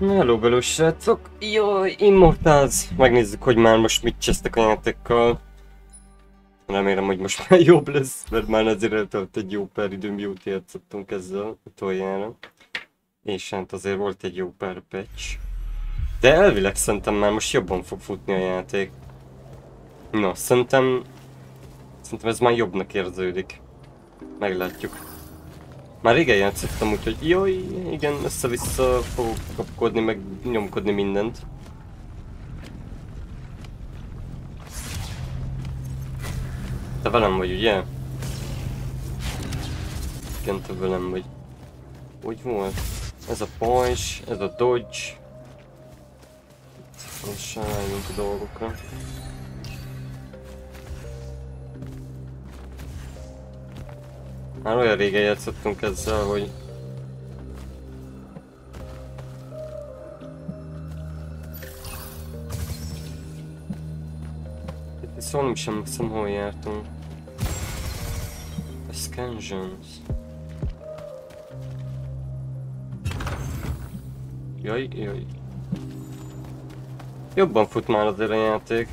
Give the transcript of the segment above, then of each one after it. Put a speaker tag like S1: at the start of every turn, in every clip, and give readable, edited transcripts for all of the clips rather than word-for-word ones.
S1: Hello, belős srácok! Jaj, Immortals! Megnézzük, hogy már most mit csesztek a játékkal. Remélem, hogy most már jobb lesz, mert már azért eltelt egy jó pár idő, mióta játszottunk ezzel utoljára. És hát azért volt egy jó pár patch. De elvileg szerintem már most jobban fog futni a játék. Na, szerintem ez már jobbnak érződik. Meglátjuk. Már régen játszottam, úgyhogy jaj, igen, össze-vissza fogok kapkodni, meg nyomkodni mindent. Te velem vagy, ugye? Igen, te velem vagy. Úgy volt? Ez a pajzs, ez a dodge. Most rájönk a dolgokra. Már olyan régen játszottunk ezzel, hogy... Szóval nem sem hiszem, hol jártunk. A Scansions. Jaj, jaj. Jobban fut már azért a játék.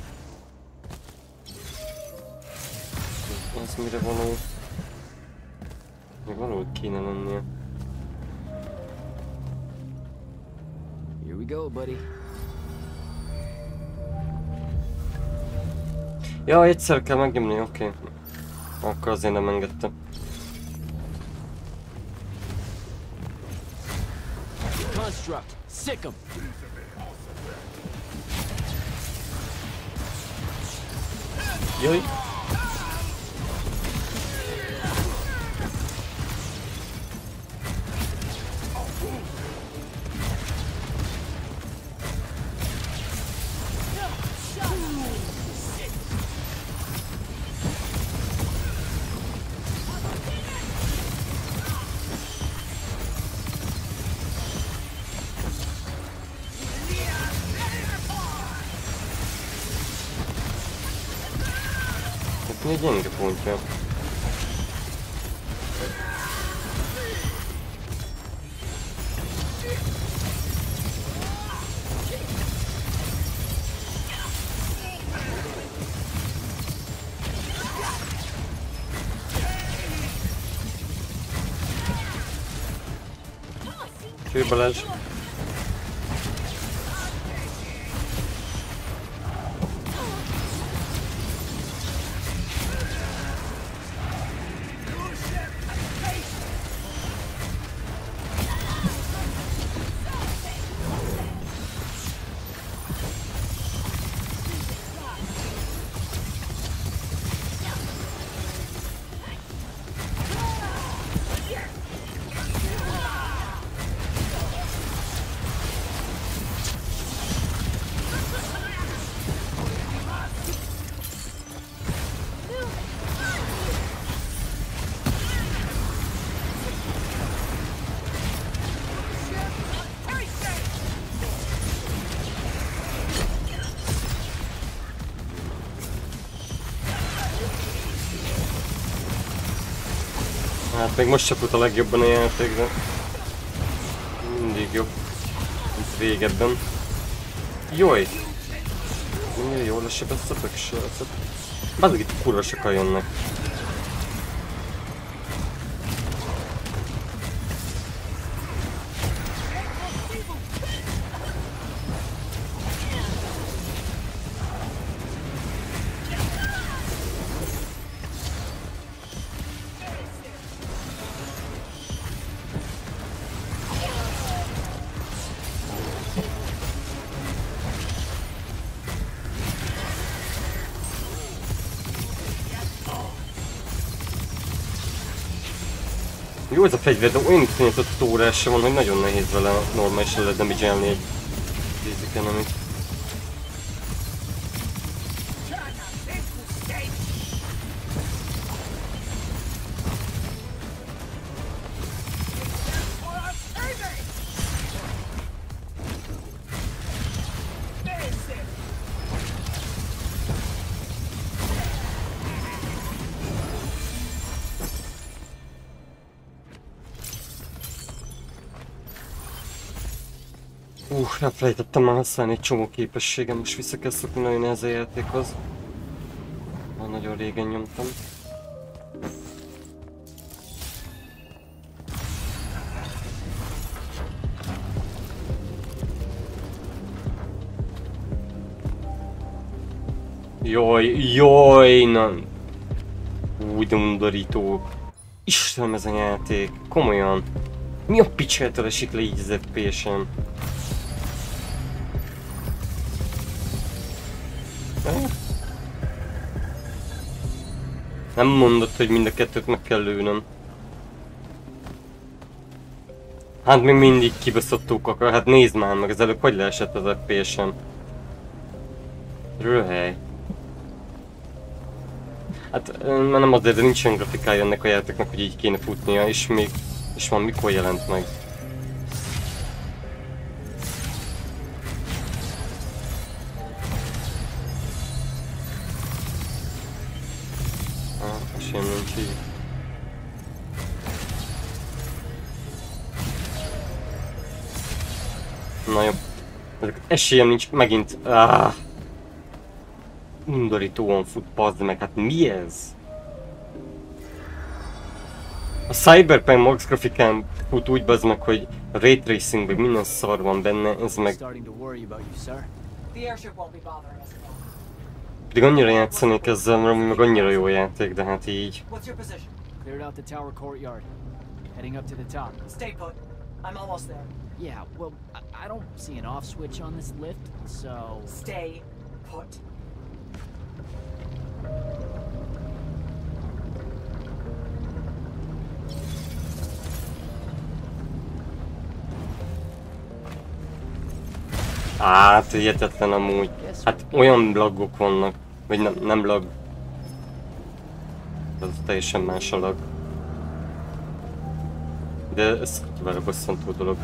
S1: Ez mire való? Még valahogy kéne lennie.
S2: Here we go, buddy.
S1: Ja, egyszer kell megnyomni, oké. Akkor azért nem engedtem.
S2: Construct, sick 'em.
S1: Jaj! Mi egy gyenge pontja. Fő Balázs. Hát még most se fut a legjobban a játék, de mindig jobb, mint régebben. Jaj! Mennyire jól lesebeztetek, srácok? Bázzik itt kurva sokan jönnek. Jó ez a fegyver, de olyan iszonyatott tórása van, hogy nagyon nehéz vele normálisan ledamage-elni egy basic enemit. Elfelejtettem már használni egy csomó képességem, most vissza kell szokni nagyon ehhez a játékhoz. Már nagyon régen nyomtam. Jaj, na. De undorító. Istenem, ez a játék, komolyan. Mi a picsától esik le így az FPS-en? Nem mondod, hogy mind a kettőt meg kell lőnöm. Hát még mindig kibaszottuk akar, hát nézd már meg, az előbb hogy leesett az FPS-en. Röhely. Hát már nem azért, de nincsen grafikája ennek a játéknak, hogy így kéne futnia, és még... És van mikor jelent meg. Esélyem nincs így. Na jó. Esélyem nincs, megint. Undorítóan fut, bazd meg, hát mi ez? A Cyberpunk Max grafikán fut úgy bazd meg, hogy a Ray Tracing meg minden szar van benne, ez meg... Pedig annyira játszanék ezzel, ami meg annyira jó játék, de hát így...
S2: Yeah, well, I don't see an off switch on this lift, so...
S3: Stay put.
S1: Hát, hihetetlen amúgy. Hát olyan laggok vannak. Vagy nem lag. Ez teljesen más a lag. De ez vele bosszantó dolog.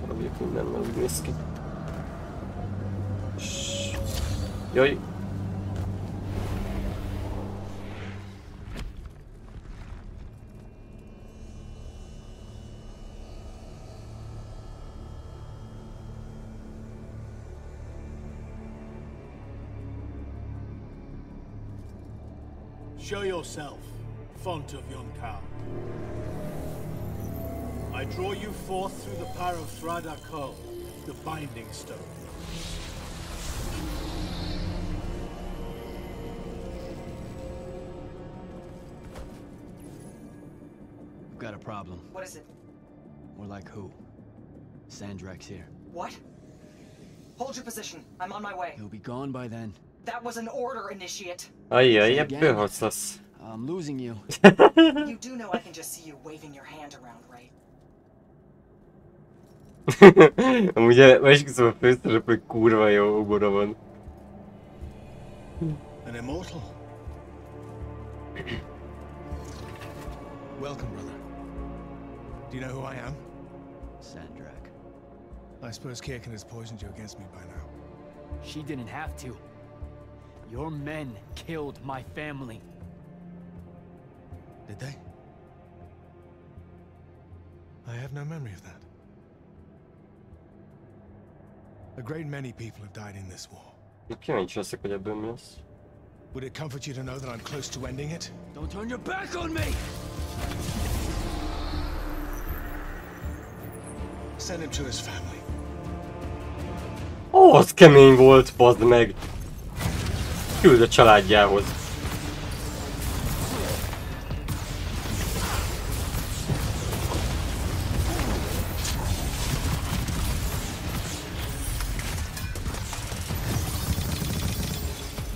S1: Valamelyik mindennel úgy néz ki. Jaj!
S4: Show yourself, font of Yonkou. I draw you forth through the power of Thradakol, the binding stone.
S2: We've got a problem.
S3: What is it?
S2: More like who? Sandrak's here.
S3: What? Hold your position. I'm on my way.
S2: He'll be gone by then.
S3: That was an order, initiate.
S1: Ajjaj, ebből hatszasz.
S2: I'm losing you.
S3: You do know I can just see you waving your hand around, right?
S1: Amúgy esküszöm a főszereplő kurva jó ugora van.
S4: An immortal? Welcome, brother. Do you know who I am?
S2: Sandrak.
S4: I suppose Kirkin has poisoned you against me by now.
S2: She didn't have to. Your men killed my family.
S4: Did they? I have no memory of that. A great many people have died in this war.
S1: Kíváncsi leszek, hogy ebből mi lesz.
S4: Would it comfort you to know that I'm close to ending it?
S2: Don't turn your back on me!
S4: Send him to his family.
S1: Ó, az kemény volt, bazd meg! Küld a családjához.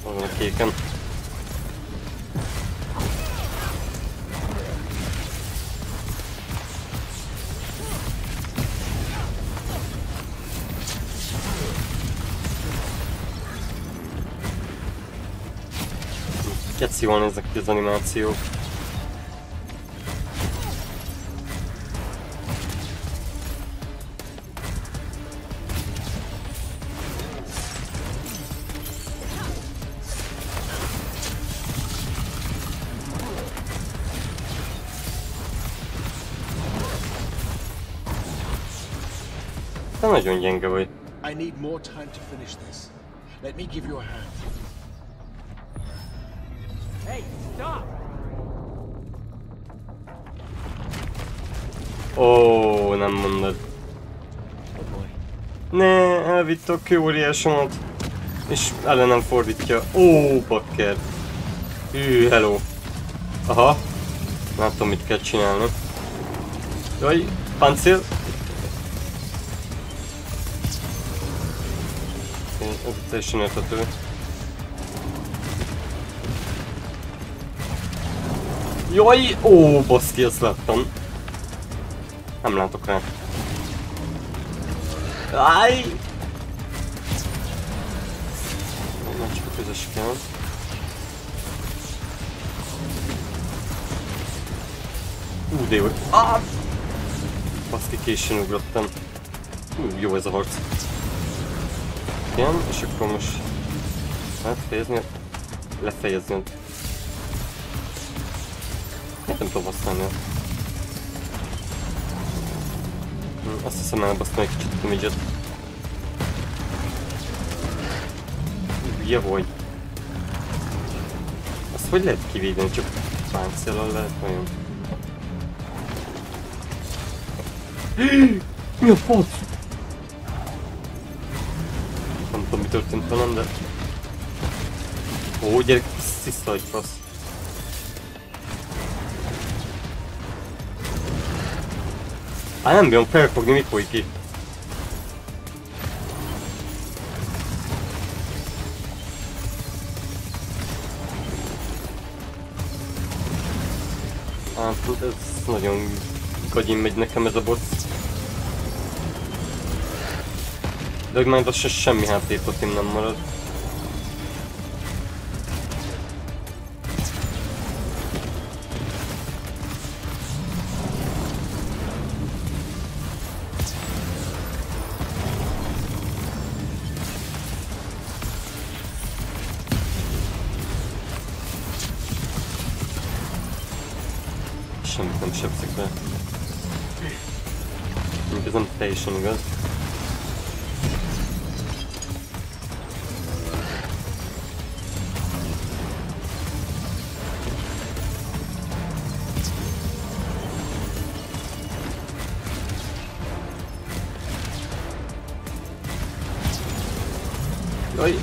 S1: Azon a kéken. Keci van ezek az animációk. nagyon gyenge vagy.
S4: I need more time to finish this. Let me give you a hand.
S2: Hey, stop!
S1: Ó, nem mondod.
S2: Oh boy.
S1: Ne, elvitte a kőóriásomat. És ellenem fordítja. Ó, bakker. Hű, hello. Aha. Nem tudom, mit kell csinálni. Jaj, páncél. Ez teljesen értető. Jaj! Ó, baszki, azt láttam. Nem látok rá. Áj! Már csak a közös kell. De jó. Baszki, későn ugrottam. Jó ez a harc. Igen, és akkor most... Hát fejezni? Lefejezni. Nem tudom használni. Azt hiszem elbasztam egy kicsit a midget. Hülye vagy. Azt hogy lehet kivédeni? Csak páncéllal lehet olyan. Mi a fasz? Nem tudom, mi történt velem, de... Ó, gyerek, sziszta egy fasz. Á, nem bírom felfogni, mi folyik ki. Hát, ez nagyon gagyin megy nekem ez a boss. De hogy majd lassan semmi hátépotim nem marad. Semmit nem sebszik be. Még ez nem teljesen igaz. Jaj!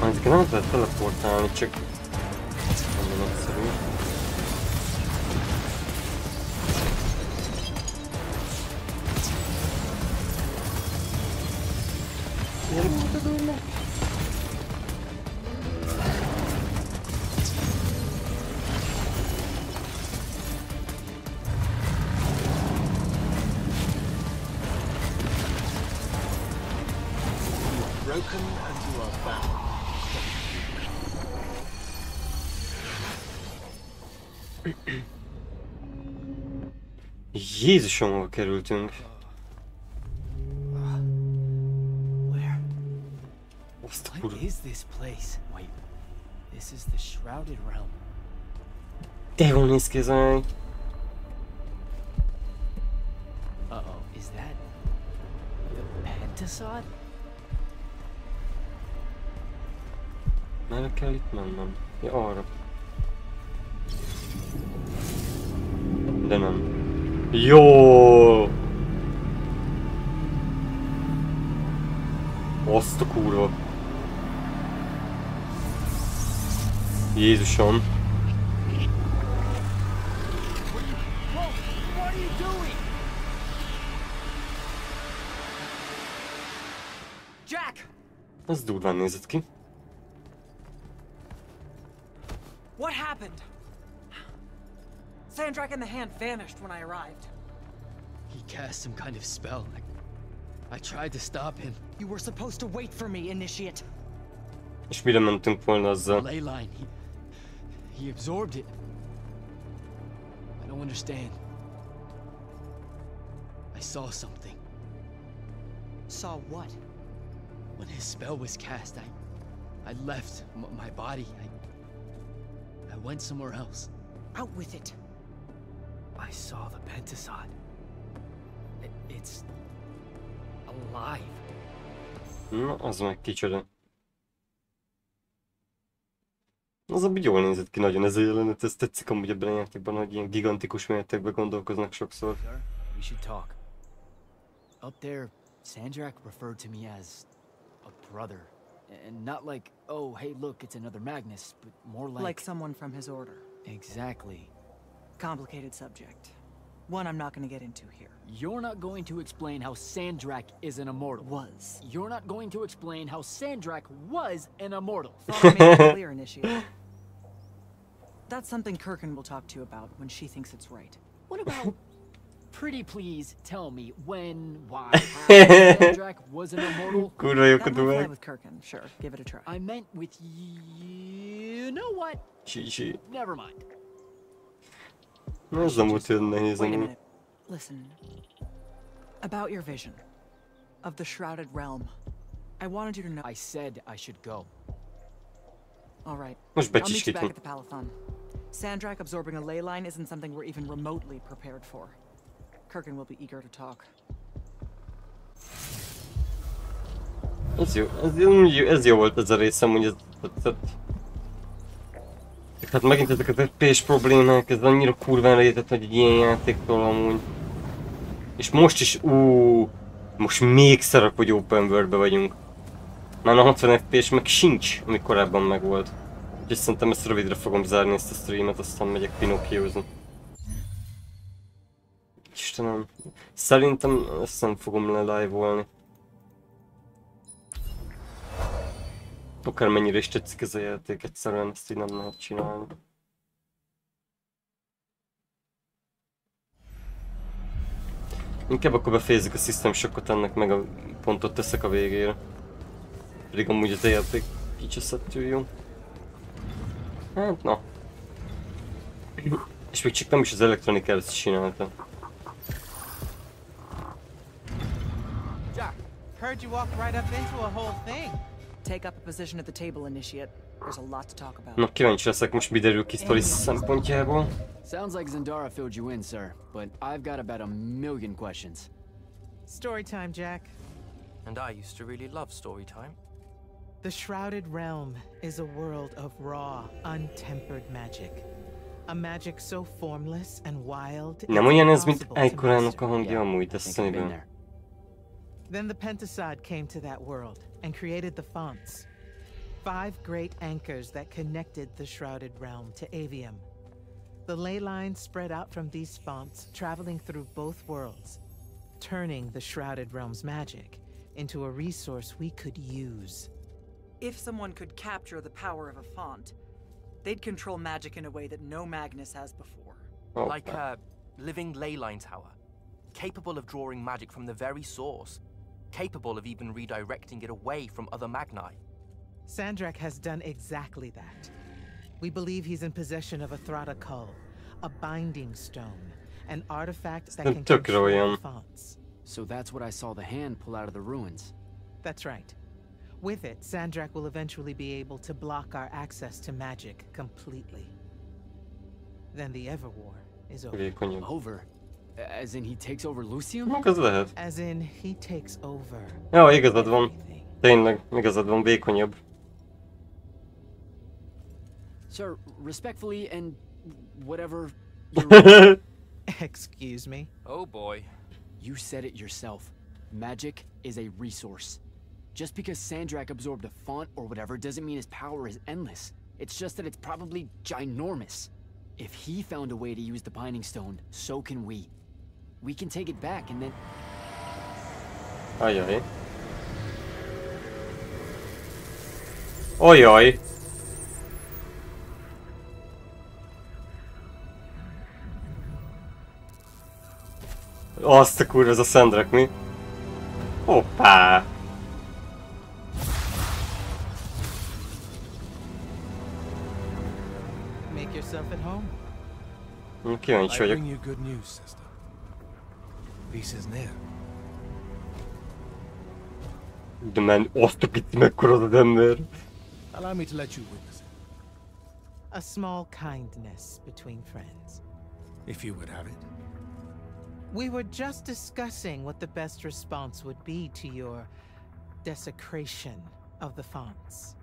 S1: Ezeket nem lehet teleportálni, csak nem egyszerű.
S4: Broken and you are bound.
S1: Jézusom, hova kerültünk?
S2: Where?
S1: Azt a
S2: What
S1: kurva.
S2: is this place? Wait, this is the Shrouded Realm.
S1: De jól néz ki ez a hely.
S2: Uh-oh, is that the Pentasod?
S1: Merre kell itt mennem? Ja, arra. De nem. Jó! Azt a kurva. Jézusom.
S2: What are you doing?
S3: Jack!
S1: Ez durván nézett ki.
S3: What happened? Sandrak and the Hand vanished when I arrived.
S2: He cast some kind of spell. I tried to stop him.
S3: You were supposed to wait for me, Initiate.
S1: És mire mentünk volna azzal?
S2: Ley line. He absorbed it. I don't understand. I saw something.
S3: Saw what?
S2: When his spell was cast, I left my body. I went somewhere else.
S3: Out with it.
S2: I saw the Pentasod. It's alive.
S1: Na, az meg kicsoda. Az amúgy jól nézett ki nagyon ez a jelenet, ez tetszik amúgy ebben a játékban, hogy ilyen gigantikus mértékben gondolkoznak sokszor.
S2: Sir, we should talk. Up there, Sandrak referred to me as a brother. And not like, oh, hey, look, it's another Magnus, but more like...
S3: Like someone from his order.
S2: Exactly.
S3: Complicated subject. One I'm not going to get into here.
S2: You're not going to explain how Sandrak is an immortal.
S3: Was.
S2: You're not going to explain how Sandrak was an immortal.
S3: Thought I made it clear, Initiate. That's something Kirkin will talk to you about when she thinks it's right.
S2: What about... Pretty please tell me when, why, how Sandrak was an immortal?
S1: Kurva jók a
S3: That might fly
S1: dumák.
S3: with Kirkin, sure. Give it a try.
S2: I meant with you know what?
S1: Csí.
S2: Never mind.
S1: Na, ez nem volt olyan nehéz
S3: Wait a
S1: amúgy.
S3: minute. Listen. About your vision of the Shrouded Realm. I wanted you to know.
S2: I said I should go.
S3: All right.
S1: Most
S3: I'll meet you back
S1: becsiskítom.
S3: at the Palathon. Sandrak absorbing a ley line isn't something we're even remotely prepared for. Kirkin will be eager to talk.
S1: Ez jó volt ez a rész, amúgy ez tetszett. Hát megint ezek az FPS problémák, ez annyira kurvára értett, hogy egy ilyen játéktól amúgy. És most is, most még szarabb, hogy open worldbe vagyunk. Már a 60 FPS meg sincs, ami korábban megvolt. Úgyhogy szerintem ezt rövidre fogom zárni ezt a streamet, aztán megyek Pinocchiozni. Istenem, szerintem ezt nem fogom le-live-olni. Akármennyire is tetszik ez a játék, egyszerűen ezt így nem lehet csinálni. Inkább akkor befejezzük a System Shockot, ennek meg a pontot teszek a végére. Pedig amúgy az a játék kicseszettül jó. Hát na. És még csak nem is az Electronic Arts csinálta.
S5: Jack, heard you walked right up into a whole thing.
S3: Take up a position at the table, Initiate. There's a lot to talk about.
S1: Na, kíváncsi leszek most mi derül ki sztori szempontjából.
S2: Sounds like Zendara filled you in, sir, but I've got about a million questions.
S5: Story time, Jack.
S6: And I used to really love story time.
S5: The Shrouded Realm is a world of raw, untempered magic. A magic so formless and wild.
S1: Nem olyan ez, mint Eikorának a hangja amúgy,
S2: I think I've been
S1: Destiny-ben.
S2: there.
S5: Then the Pentasod came to that world and created the fonts. 5 great anchors that connected the Shrouded Realm to Aveum. The ley lines spread out from these fonts, traveling through both worlds, turning the Shrouded Realm's magic into a resource we could use.
S3: If someone could capture the power of a font, they'd control magic in a way that no Magnus has before.
S1: Oh,
S6: Like a living ley line tower, capable of drawing magic from the very source, capable of even redirecting it away from other magni.
S5: Sandrak has done exactly that. We believe he's in possession of a Thrada Cull, a binding stone, an artifact that can control the fonts.
S2: So that's what I saw the hand pull out of the ruins.
S5: That's right. With it, Sandrak will eventually be able to block our access to magic completely. Then the Everwar is over.
S1: Vékonyabb.
S2: Over? As in he takes over Lucium?
S1: Meg az lehet.
S5: As in, he takes over.
S1: Jó, igazad van.
S5: everything.
S1: Tényleg, igazad van, vékonyabb.
S2: Sir, respectfully and whatever you're...
S5: Excuse me?
S6: Oh boy.
S2: You said it yourself. Magic is a resource. Just because Sandrak absorbed a font or whatever doesn't mean his power is endless. It's just that it's probably ginormous. If he found a way to use the Binding Stone, so can we. We can take it back and then...
S1: Ajaj. Ajaj. Azt a kurva, ez a Sandrak, mi? Hoppá!
S5: Make yourself at home.
S1: Kíváncsi
S4: I
S1: vagyok.
S4: bring you good news, sister. Peace is near.
S1: De men, azt a pici mekkora az ember.
S4: Allow me to let you witness it,
S5: A small kindness between friends.
S4: if you would have it.
S5: We were just discussing what the best response would be to your desecration of the fonts.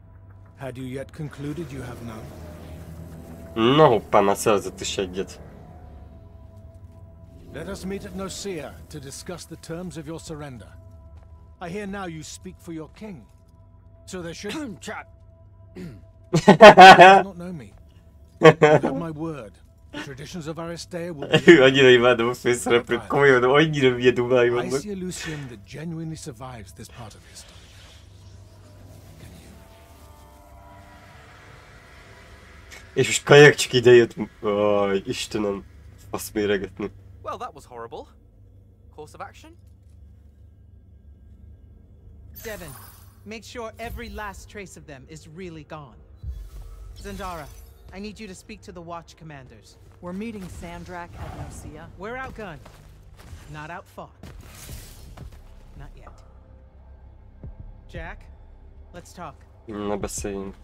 S4: Had you yet concluded you have none?
S1: Na hoppá, már szerzett is egyet.
S4: Let us meet at Nicaea to discuss the terms of your surrender. I hear now you speak for your king. So there should...
S2: Trap.
S4: You do not know me. You have my word. The traditions of Aristea will be...
S1: Annyira imádom a főszereplőt, komolyan, annyira milyen dumái
S4: I
S1: vannak.
S4: see a Lucian that genuinely survives this part of history. Can you?
S1: És most kajak csak idejött. Aj, Istenem. Fasz méregetni.
S6: Well, that was horrible. Course of action?
S5: Devin, make sure every last trace of them is really gone. Zendara, I need you to speak to the watch commanders.
S3: We're meeting Sandrak at Nicaea.
S5: We're outgunned, not outfought. Not yet. Jack, let's talk.
S1: Na beszéljünk.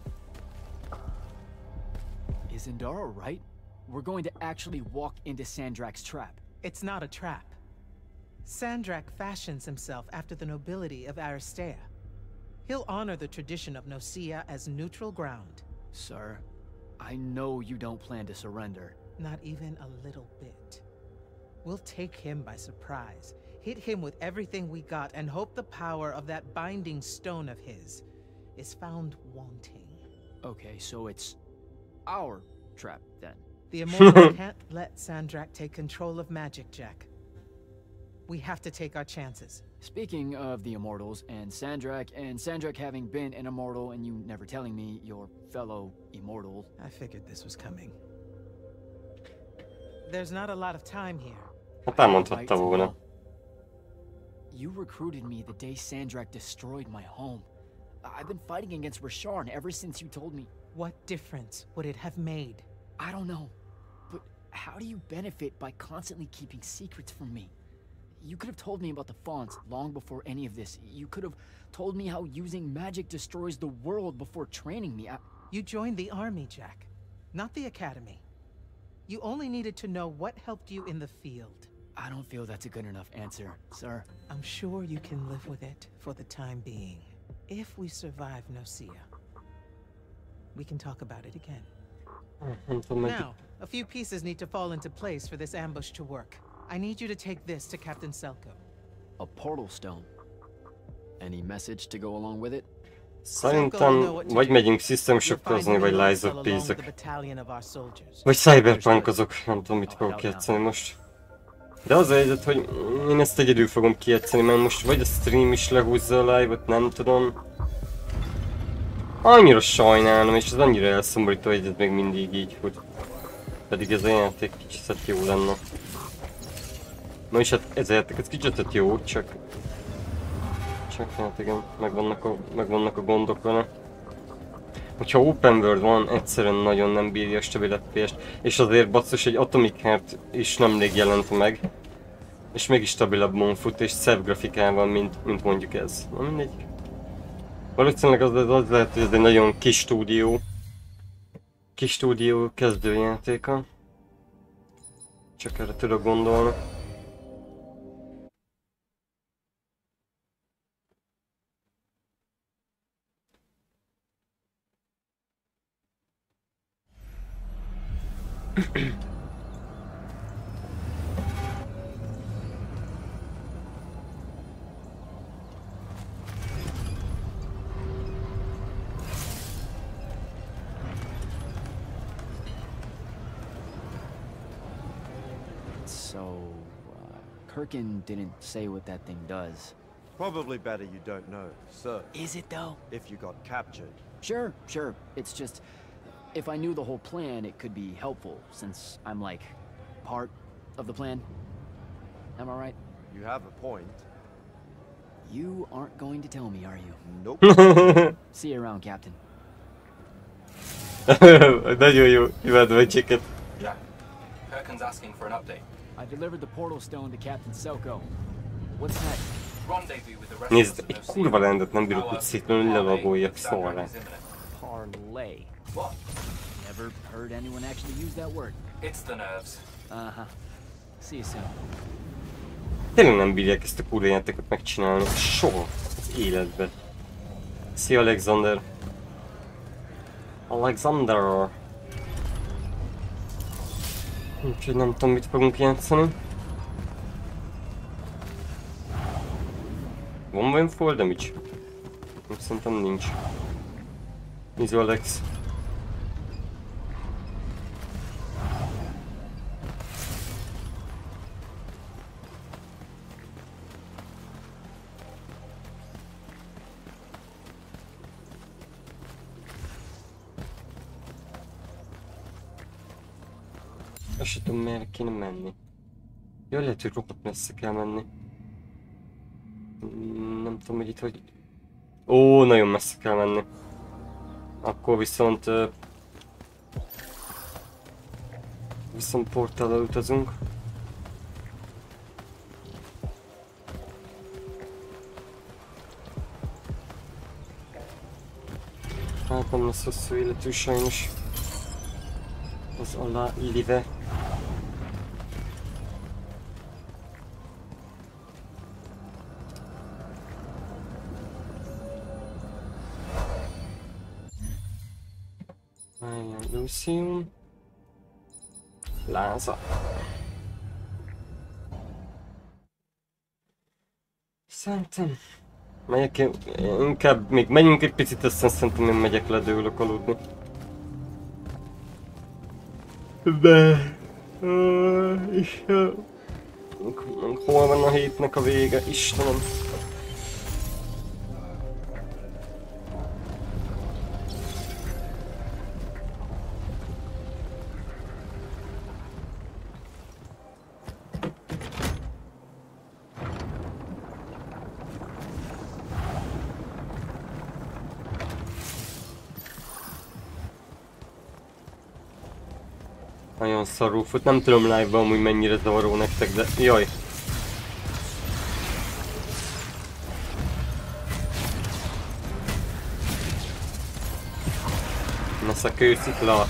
S2: Is Zendara right? We're going to actually walk into Sandrak's trap.
S5: It's not a trap. Sandrak fashions himself after the nobility of Aristea. He'll honor the tradition of Nicaea as neutral ground.
S2: Sir, I know you don't plan to surrender.
S5: Not even a little bit. We'll take him by surprise, hit him with everything we got, and hope the power of that binding stone of his is found wanting.
S2: Okay, so it's our trap then.
S5: The Immortals can't let Sandrak take control of magic, Jack. We have to take our chances.
S2: Speaking of the Immortals and Sandrak having been an Immortal and you never telling me your fellow Immortal.
S5: I figured this was coming. There's not a lot of time here.
S1: Hát elmondhatta volna.
S2: You recruited me the day Sandrak destroyed my home. I've been fighting against Rasharn ever since you told me.
S5: What difference would it have made?
S2: I don't know, but how do you benefit by constantly keeping secrets from me? You could have told me about the fonts long before any of this. You could have told me how using magic destroys the world before training me.
S5: You joined the army, Jack, not the academy. You only needed to know what helped you in the field.
S2: I don't feel that's a good enough answer, sir.
S5: I'm sure you can live with it for the time being. If we survive Nicaea, we can talk about it again. Now, a few pieces need to fall into place for this ambush to work. I need you to take this to Captain Selko.
S2: A portal stone. Any message to go along with it?
S1: Szerintem vagy megyünk System Shockozni, vagy Lies of Peace-ök. Vagy Cyberpunk-ozok, nem tudom mit fogok játszani most. De az a helyzet, hogy én ezt egyedül fogom kijátszani, mert most vagy a stream is lehúzza a live-ot, nem tudom. Annyira sajnálom, és ez annyira elszomorító, hogy ez még mindig így fut. Pedig ez a játék kicsit jó lenne. Na és hát ez a játék, ez kicsit jó, csak hát igen, megvannak a gondok vele. Hogyha open world van, egyszerűen nagyon nem bírja a stabil FPS-t, és azért basszus, egy Atomic Heart is nemrég jelent meg, és mégis stabilabban fut, és szebb grafikával, mint mondjuk ez. Na mindegy. Valószínűleg az lehet, hogy ez egy nagyon kis stúdió kezdőjátéka. Csak erre tudok gondolni.
S2: Kirkin didn't say what that thing does.
S7: Probably better you don't know, sir.
S2: Is it though?
S7: If you got captured.
S2: Sure. It's just, if I knew the whole plan, it could be helpful, since I'm like, part of the plan. Am I right?
S7: You have a point.
S2: You aren't going to tell me, are you?
S7: Nope.
S2: See you around, Captain.
S1: Nagyon jó, imádom egy csiket.
S6: Jack, Kirkin's asking for an update.
S2: I delivered the portal stone to Captain Selko. What's next?
S6: Rendezvous with the rest
S1: Nézd,
S6: of
S1: egy
S6: Nicaea.
S1: kurva rendet nem bírok úgy szétlenül levagoljak szarra.
S2: Par Parlay.
S6: What?
S2: Never heard anyone actually use that word.
S6: It's the nerves.
S2: Uh-huh. See you soon.
S1: Tényleg nem bírják ezt a kurva játékot megcsinálni. Soha az életben. Szia Alexander. Alexander. Úgyhogy nem tudom, mit fogunk játszani. Van vajon full damage? Szerintem nincs. Nézd Alex. Azt sem tudom, merre kéne menni. Jaj, lehet, hogy rohadt messze kell menni. Nem tudom, hogy itt hogy... Ó, nagyon messze kell menni. Akkor viszont... Viszont portállal utazunk. Hát nem lesz hosszú életű sajnos. Az alá live. Lucium. Láza. Szerintem... Megyek én, inkább még menjünk egy picit, aztán szerintem én megyek le, dőlök aludni. De... és... hol van a hétnek a vége, Istenem? Nagyon szarul fut, nem tudom live-ban amúgy mennyire zavaró nektek, de jaj! Lesz a kőszikla!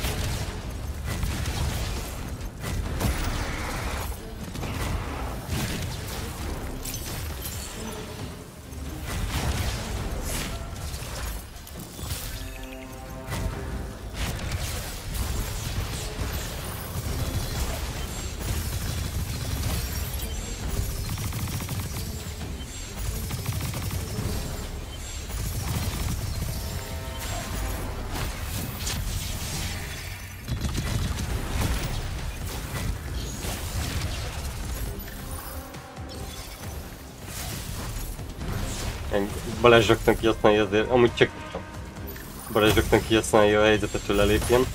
S1: Balázs rögtön kihasználja azért, amúgy csak Balázs rögtön kihasználja a helyzetet, hogy lelépjen.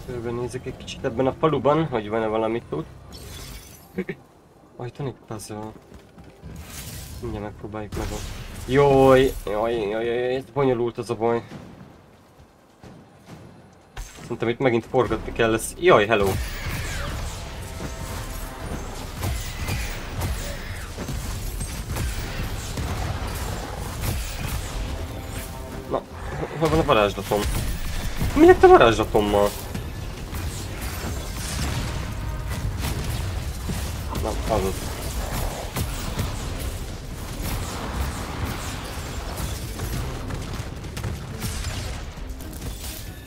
S1: Körbenézek egy kicsit ebben a faluban, hogy van-e valami tud. Ajtani puzzle. Mindjárt megpróbáljuk meg. Jaj, ez bonyolult az a baj. Szerintem itt megint forgatni kell lesz. Jaj, hello! Na, hol van a varázslatom? Mi lett a varázslatommal? Na, az az.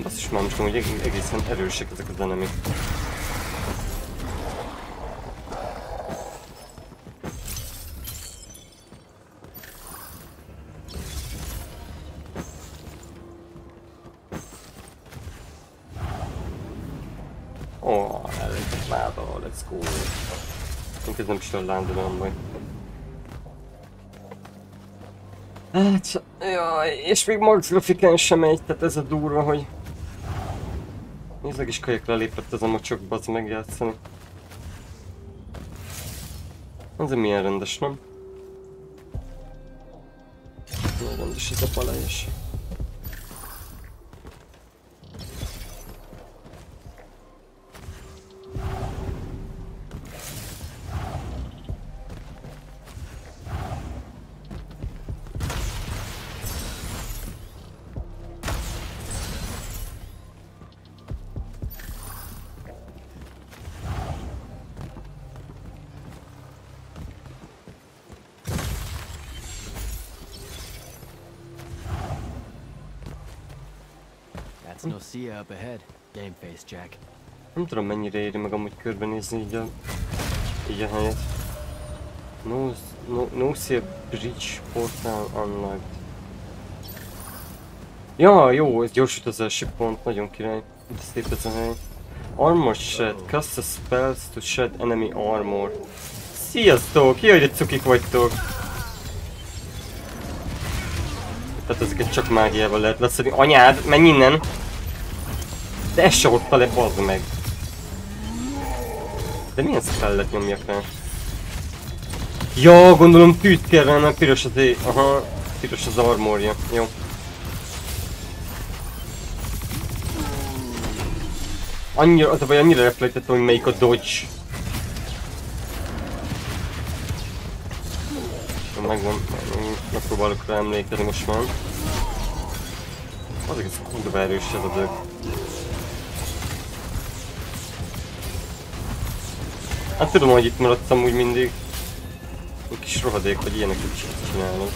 S1: Basszus, már most hogy egészen erősek ezek az enemik. Let's go. Ez nem is olyan lándolom majd. Hát, jaj, és még max grafikán sem megy, tehát ez a durva, hogy... Nézzük is kajak lelépett ez a mocsokba, az megjátszani. Azért milyen rendes, nem? Milyen rendes ez a palejés.
S2: That's Nocia up ahead. Game face, Jack.
S1: Nem tudom mennyire éri meg amúgy körbenézni így a helyet. No Sea Bridge Portal Unlocked. Ja, jó, ez gyors utazási pont, nagyon király. De szép ez a hely. Armor Shed, cast a spells to shed enemy armor. Sziasztok! Jaj, de cukik vagytok! Tehát ezeket csak mágiával lehet leszedni. Anyád, menj innen! De ez se hozta le, bazd meg! De milyen spellet nyomjak rá? Ja, gondolom tűt kell rá, mert piros az aha, piros az armorja. Jó. Annyira, az a baj, annyira reflektettem, hogy melyik a dodge. Megvan, megpróbálok rá emlékezni most már. Az egész kurva erős ez a dög. Hát tudom, hogy itt maradtam úgy mindig. Egy kis rohadék, hogy ilyeneket csinálok.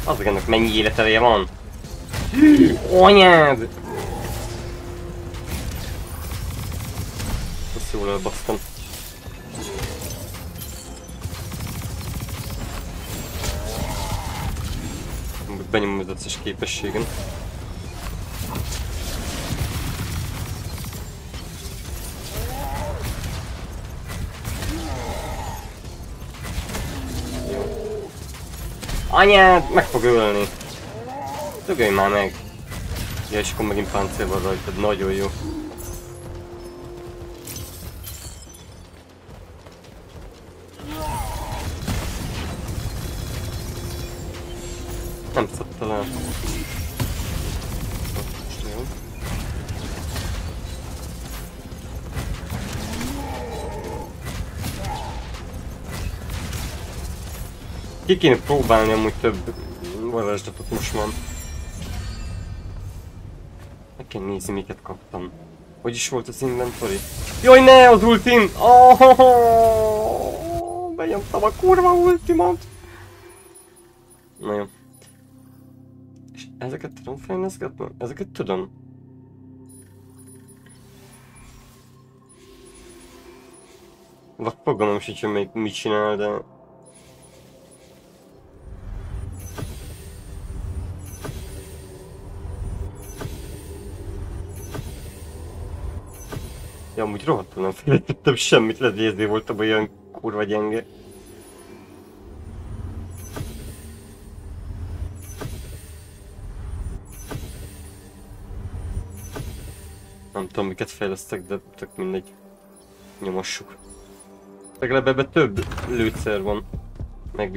S1: Az ennek mennyi életereje van? Anyád! Azt jól elbasztam. Benyomom az összes képességen. Anyád! Meg fog ölni! Dögölj már meg! Ja, és akkor megint páncél van rajtad, nagyon jó. Nem szedte el. Ki kéne próbálni amúgy több varázslatot most már. Meg kell nézni, miket kaptam. Hogy is volt az inventory? Jaj ne, az ultim! Oh, benyomtam a kurva ultimot! Na jó. És ezeket tudom fejleszgetni? Ezeket tudom. Vagy fogalmam sincs, hogy mit csinál, de... Ja, amúgy rohadtul nem fejlesztettem semmit, lehet, hogy ezért voltam olyan kurva gyenge. Nem tudom, miket fejlesztek, de tök mindegy. Nyomassuk. Legalább ebben több lőszer van. Meg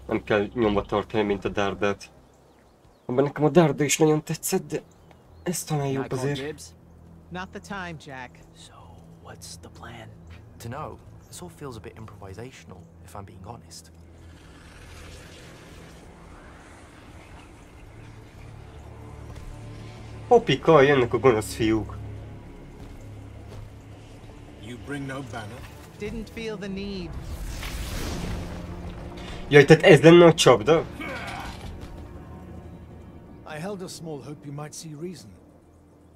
S1: nem kell nyomva tartani, mint a dárdát. Abban nekem a dárda is nagyon tetszett, de ez talán jobb azért.
S5: Not the time, Jack.
S2: So, what's the plan?
S6: To know, this all feels a bit improvisational, if I'm being honest.
S1: Hopika, jönnek a gonosz fiúk.
S4: You bring no banner?
S5: Didn't feel the need.
S1: Jaj, tehát ez lenne a csapda?
S4: I held a small hope you might see reason.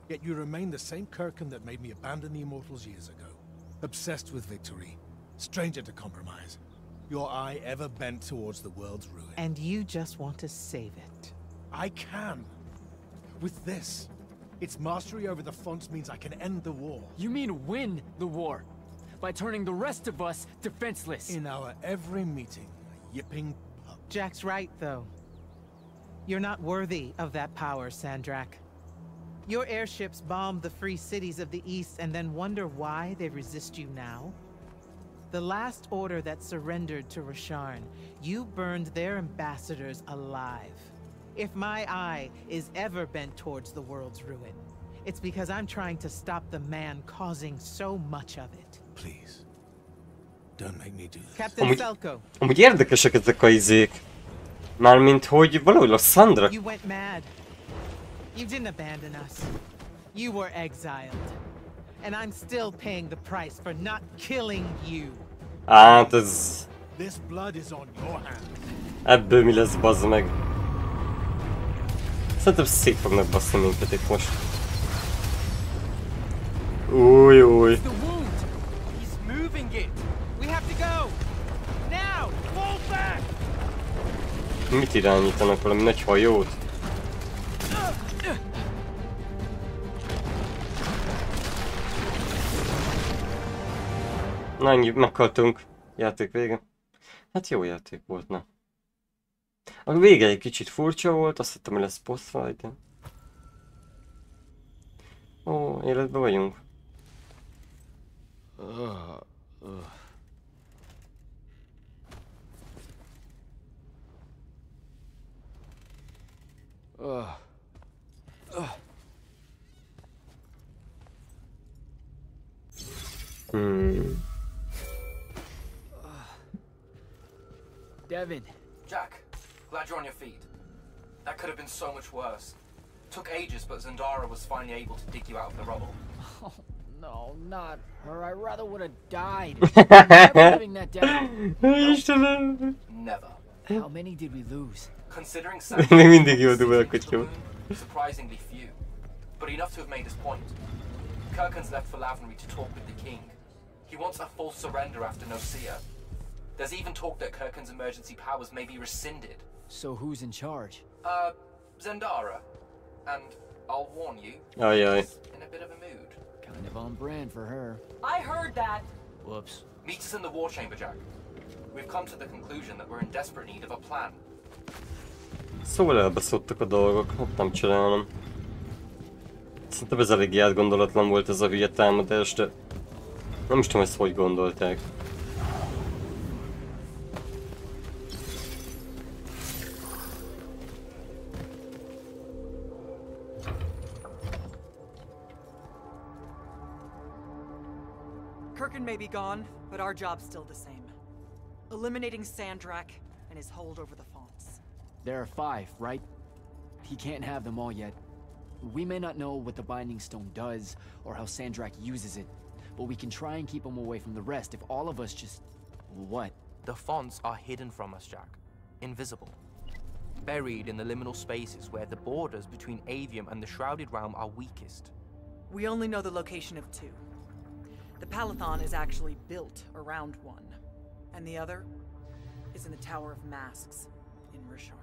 S4: Yet you remain the same Kirkin that made me abandon the Immortals years ago. Obsessed with victory. Stranger to compromise. Your eye ever bent towards the world's ruin.
S5: And you just want to save it.
S4: I can. With this. Its mastery over the fonts means I can end the war.
S2: You mean win the war? By turning the rest of us defenseless?
S4: In our every meeting, a yipping pup.
S5: Jack's right, though. You're not worthy of that power, Sandrak. Your airships bombed the free cities of the East and then wonder why they resist you now? The last order that surrendered to Rasharn, you burned their ambassadors alive. If my eye is ever bent towards the world's ruin, it's because I'm trying to stop the man causing so much of it.
S4: Please. Don't make me do this.
S5: Captain Selko,
S1: Amúgy érdekesek ezek a izék. Mármint, hogy valahol a Sandra...
S5: you went mad. You didn't abandon us. You were exiled. And I'm still paying the price for not killing you.
S1: Hát ez...
S4: This blood is on your hands.
S1: Ebből mi lesz, bazd meg? Szerintem szét fognak baszni minket itt most. Új, új.
S6: The wound! He's moving it!
S5: We have to go! Now! Fall back!
S1: Mit irányítanak? Valami nagy hajót? Na ennyi, meghaltunk. Játék vége. Hát jó játék volt, na. A vége egy kicsit furcsa volt, azt hittem, hogy lesz boss fight. Ó, életben vagyunk.
S2: Devin.
S6: Jack, glad you're on your feet. That could have been so much worse. Took ages, but Zendara was finally able to dig you out of the rubble.
S2: Oh, no, not her. I rather would have died. Never living that down.
S1: Istenem!
S6: Never.
S2: How many did we lose?
S6: Considering
S1: Még mindig jó duálkodjon.
S6: surprisingly few, but enough to have made his point. Kirkhan's left for Lavenry to talk with the king. He wants a full surrender after Nicaea. There's even talk that Kirkhan's emergency powers may be rescinded.
S2: So who's in charge?
S6: Zendara. And I'll warn you,
S1: Ajaj.
S6: she's in a bit of a mood.
S2: Kind of on brand for her.
S3: I heard that.
S2: Whoops.
S6: Meet us in the war chamber, Jack. We've come to the conclusion that we're in desperate need of a plan.
S1: Szóval elbeszódtak a dolgok, hát nem csinálom. Szerintem ez eléggé átgondolatlan volt ez a hülye támadás, de nem is tudom ezt hogy gondolták.
S3: Kirkhan may be gone, but our job's still the same. Eliminating Sandrak and his hold over the fonts.
S2: There are 5, right? He can't have them all yet. We may not know what the Binding Stone does, or how Sandrak uses it, but we can try and keep him away from the rest if all of us just... What?
S6: The fonts are hidden from us, Jack. Invisible. Buried in the liminal spaces where the borders between Aveum and the Shrouded Realm are weakest.
S3: We only know the location of 2. The Palathon is actually built around one, and the other is in the Tower of Masks in Rasharn.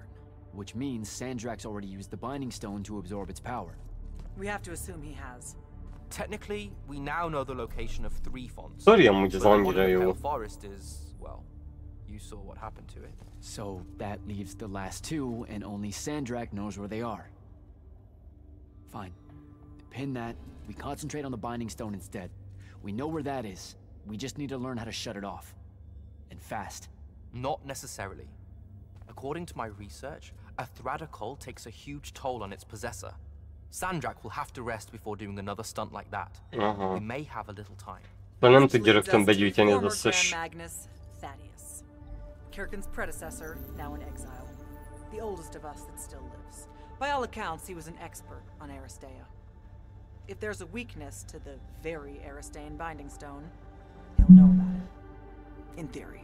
S2: Which means Sandrak's already used the Binding Stone to absorb its power.
S3: We have to assume he has.
S6: Technically, we now know the location of 3 fonts.
S1: Sorry, amúgy ez
S6: But the one
S1: annyira
S6: in the
S1: jó.
S6: Pale Forest is, well, you saw what happened to it.
S2: So that leaves the last 2, and only Sandrak knows where they are. Fine. Pin that. We concentrate on the Binding Stone instead. We know where that is. We just need to learn how to shut it off. And fast.
S6: Not necessarily. According to my research, a Thradda cull takes a huge toll on its possessor. Sandrak will have to rest before doing another stunt like that.
S1: Aha.
S6: We may have a little time.
S1: De nem
S3: Which
S1: tudja
S3: leads
S1: rögtön
S3: us to
S1: begyűjteni az
S3: former
S1: összes...
S3: Grand Magnus Thaddeus. Kirkhan's predecessor, now in exile. The oldest of us that still lives. By all accounts, he was an expert on Aristea. If there's a weakness to the very Aristean Binding Stone, he'll know about it. In theory.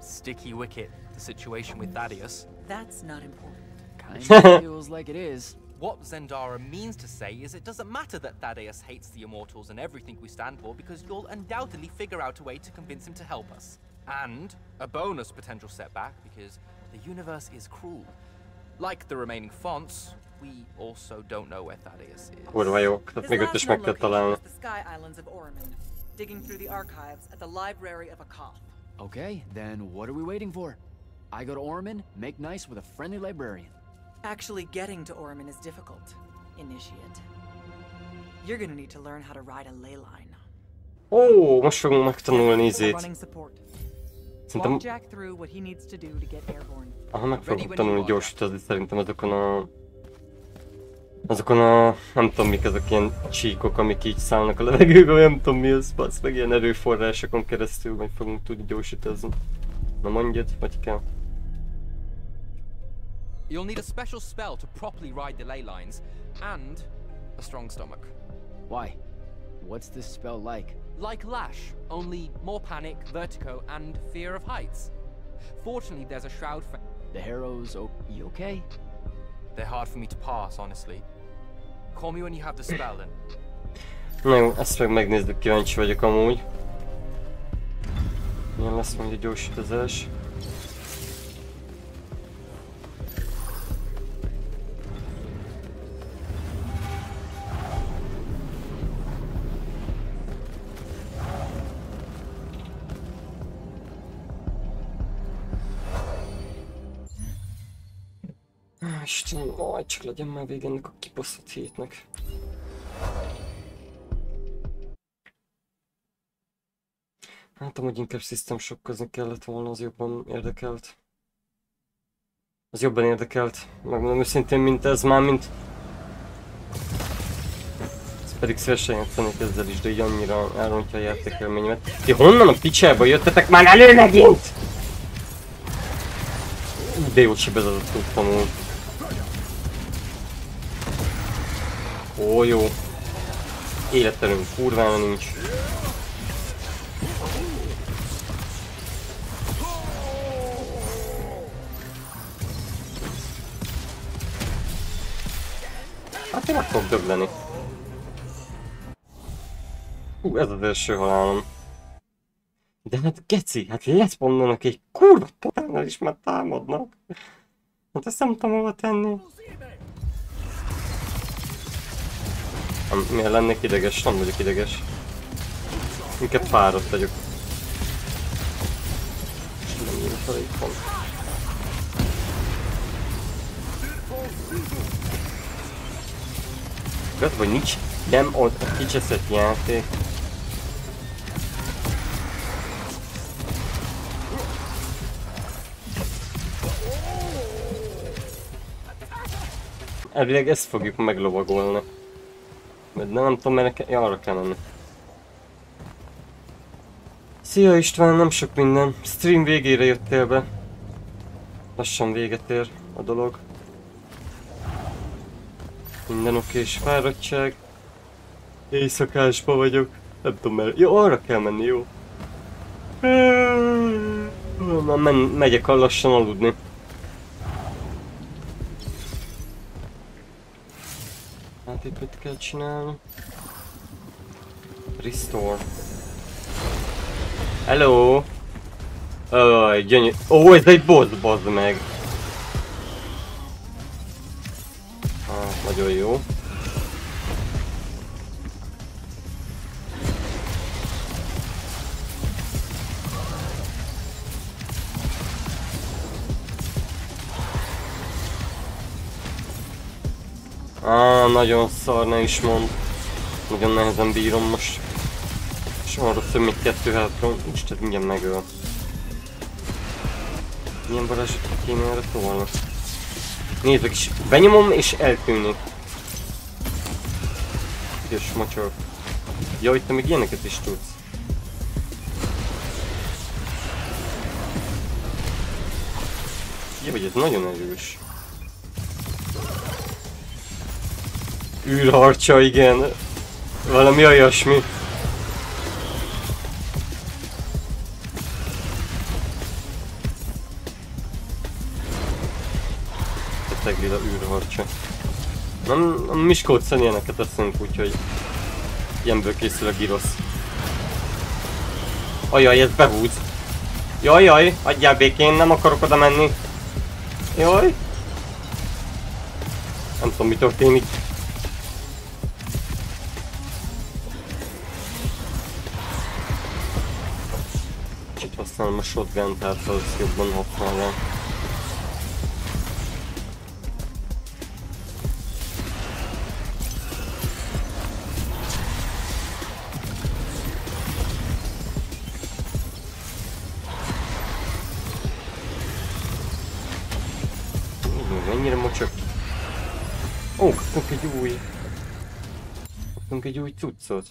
S6: Sticky wicket, the situation with Thaddeus.
S3: That's not important.
S2: Kinda feels like it is.
S6: What Zendara means to say is it doesn't matter that Thaddeus hates the Immortals and everything we stand for, because you'll undoubtedly figure out a way to convince him to help us. And a bonus potential setback, because the universe is cruel. Like the remaining fonts, we also don't know where Thaddeus is.
S1: Kurva jók, tehát még őt is meg kell találni.
S3: was the Sky Islands of Oramin, digging through the archives at the Library of Akoth.
S2: Okay, then what are we waiting for? I go to Orman, make nice with a friendly librarian.
S3: Actually getting to Orman is difficult, initiate. You're gonna need to learn how to ride a ley line.
S1: Ó, most fogunk megtanulni izét.
S3: Running support.
S1: Szerintem...
S3: Walk Jack through what he needs to do to get airborne.
S1: Aha, meg fogunk tanulni gyorsítázni szerintem azokon a... nem tudom mik ezek ilyen csíkok, amik így szállnak a levegőbe, vagy nem tudom mi az, basz, meg ilyen erőforrásokon keresztül majd fogunk tudni gyorsítázni. Na mondjad, vagy kell?
S6: You'll need a special spell to properly ride the ley lines, and a strong stomach.
S2: Why? What's this spell like?
S6: Like Lash, only more panic, vertigo, and fear of heights. Fortunately, there's a shroud for...
S2: The Harrows, you okay?
S6: They're hard for me to pass, honestly. Call me when you have the spell and...
S1: Na jó, ezt meg megnézzük, kíváncsi vagyok amúgy. Milyen lesz majd a gyorsítozás. Istenem, majd csak legyen már vége ennek a kibaszott hétnek. Hát amúgy inkább system shockozni kellett volna, az jobban érdekelt. Az jobban érdekelt, megmondom őszintén, mint ez már, mint... Ez pedig szívesen játszanék ezzel is, de így annyira elrontja a játékélményemet. Ti honnan a picsába jöttetek már elő megint? De jót sebezett tudtam úgy. Ó, jó. Életerőnk kurvára nincs. Hát én meg fogok dögleni. Ez az első halálom. De hát geci, hát leszpondanak egy kurva totánnal is már támadnak. Hát ezt nem tudom hova tenni. Miért lennék ideges? Nem vagyok ideges. Inkább fáradt vagyok. Nem jön fel itt van. Gaz, vagy nincs, nem ott a kicseszett játék. Elvileg ezt fogjuk meglovagolni. De nem tudom, mert arra kell menni. Szia István, nem sok minden. Stream végére jöttél be. Lassan véget ér a dolog. Minden okés, fáradtság. Éjszakásba vagyok. Nem tudom, mert... Jó, arra kell menni, jó. Na, megyek lassan aludni. Hát itt mit kell csinálni? Restore. Hello! Gyönyörű. Ó, ez egy boss, bazd meg! Nagyon jó. Nagyon szar, ne is mond. Nagyon nehezen bírom most. És arra több mint 2 hátra. Isten, mindjárt megöl. Milyen varázsot kéne erre tolni? Nézzük is, benyomom és eltűnik. Ügyes mocsor. Jaj, te még ilyeneket is tudsz. Jaj, ez nagyon erős. Űrharcsa, igen. Valami olyasmi. Teglila űrharcsa. Nem, a Miskolcon ilyeneket teszünk, úgyhogy ilyenből készül a girosz. Ajaj, ez behúz. Jaj, adjál békén, nem akarok oda menni. Jaj. Nem tudom, mi történik. Kicsit használom a shotgun, tehát az jobban használom. Ennyire mocsok. Ó, kaptunk egy új... Kaptunk egy új cuccot.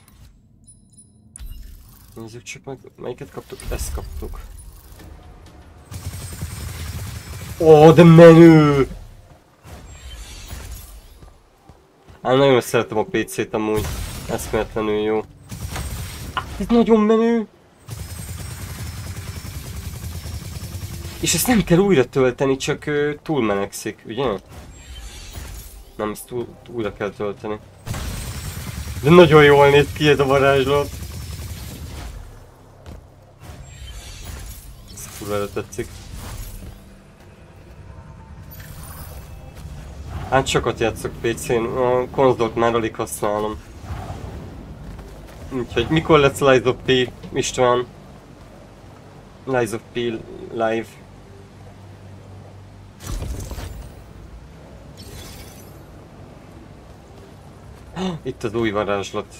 S1: Nézzük csak meg, melyiket kaptuk? Ezt kaptuk. Ó, de menő! Hát nagyon szeretem a PC-t amúgy. Eszméletlenül jó. Ez nagyon menő! És ezt nem kell újra tölteni, csak túlmenekszik, ugye? Nem, ezt újra kell tölteni. De nagyon jól néz ki ez a varázslat. Ez kurvára tetszik. Hát sokat játszok PC-n, a konzolt már alig használom. Úgyhogy mikor lesz Lies of P, István? Lies of P live. Itt az új varázslat.